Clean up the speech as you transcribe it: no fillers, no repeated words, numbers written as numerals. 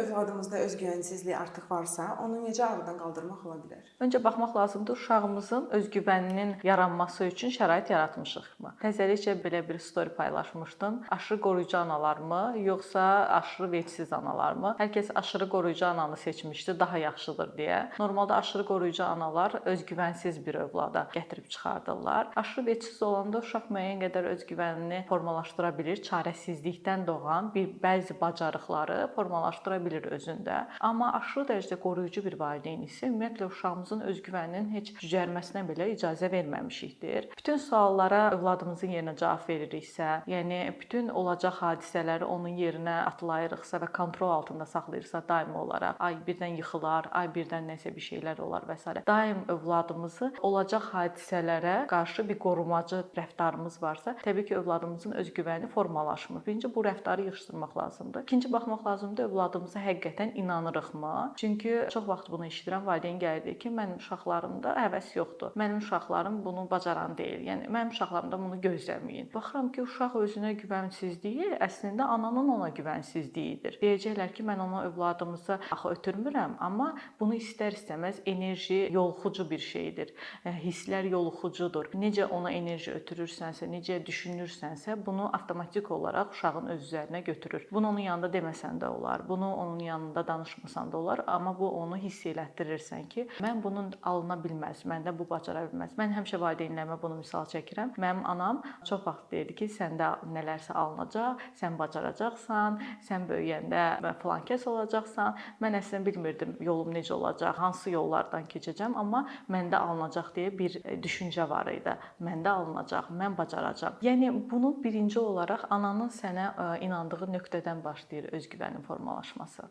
övladımızda özgüvənsizlik artıq varsa, onu necə aradan qaldırmaq ola bilər? Öncə baxmaq lazımdır uşağımızın özgüvəninin yaranması üçün şərait yaratmışıqmı? Təzəlikcə belə bir story paylaşmışdım. Aşırı qoruyucu analarmı, yoxsa aşırı vecsiz analarmı? Hər kəs aşırı qoruyucu ananı seçmişdi, daha yaxşıdır deyə. Normalda aşırı qoruyucu analar özgüvənsiz bir övlada gətirib çıxardırlar. Aşırı vecsiz olanda uşaq müəyyən qədər özgüvənini formalaşdıra bilir, çarəsizlikdən doğan bəzi bacarıqları formalaşdıra bilir özündə. Amma aşırı dərəcədə qoruyucu bir valideyn isə ümumiyyətlə uşağımızın özgüvəninin heç cücərməsinə belə icazə verməmişikdir. Bütün suallara övladımızın yerinə cavab veririksə, yəni bütün olacaq hadisələri onun yerinə atlayırıqsa və kontrol altında saxlayırsa daimi olaraq, ay birdən yıxılar, ay birdən nəsə bir şeylər olar və s. Daim övladımızı olacaq hadisələrə qarşı bir qorumacı rəftarımız varsa, təbii ki, övladımızın özgüvəni formalaşmır. Birinci bu rəftarı yığışdırmaq lazımdır. İkinci baxmaq lazımdır övladımıza həqiqətən inanırıqmı? Çünki çox vaxt bunu eşidirəm, valideyn gəlir ki, mənim uşaqlarımda həvəs yoxdur. Mənim uşaqlarım bunu bacaran deyil. Yəni mənim uşaqlarımdan bunu gözləməyin. Baxıram ki, uşaq özünə güvənsizliyi əslində ananın ona güvənsizliyidir. Deyəcəklər ki, mən ona övladımıza axı ötürmürəm, amma bunu istər-istəməz enerji yoluxucu bir şeydir. Hisslər yoluxucudur. Necə ona enerji ötürürsənsə, necə düşünürsənsə, bunu avtomatik olaraq uşağın öz üzərinə götürür. Bunu onun yanında deməsən də olar, bunu onun yanında danışmasan da olar, amma bu onu hiss elətdirirsən ki, mən bunun alına bilməz, məndə bu bacara bilməz. Mən həmişə valideynlərimə bunu misal çəkirəm. Mənim anam çox vaxt deyirdi ki, səndə nələrsə alınacaq, sən bacaracaqsan, sən böyüyəndə filan kəs olacaqsan. Mən əslində bilmirdim yolum necə olacaq, hansı yollardan keçəcəm, amma məndə alınacaq deyə bir düşüncə var idi. Məndə alınacaq, mən bacaracağam. Yəni bunu birinci olaraq ananın sənə inandığı nöqtədən başlayır özgüvənin formalaşması.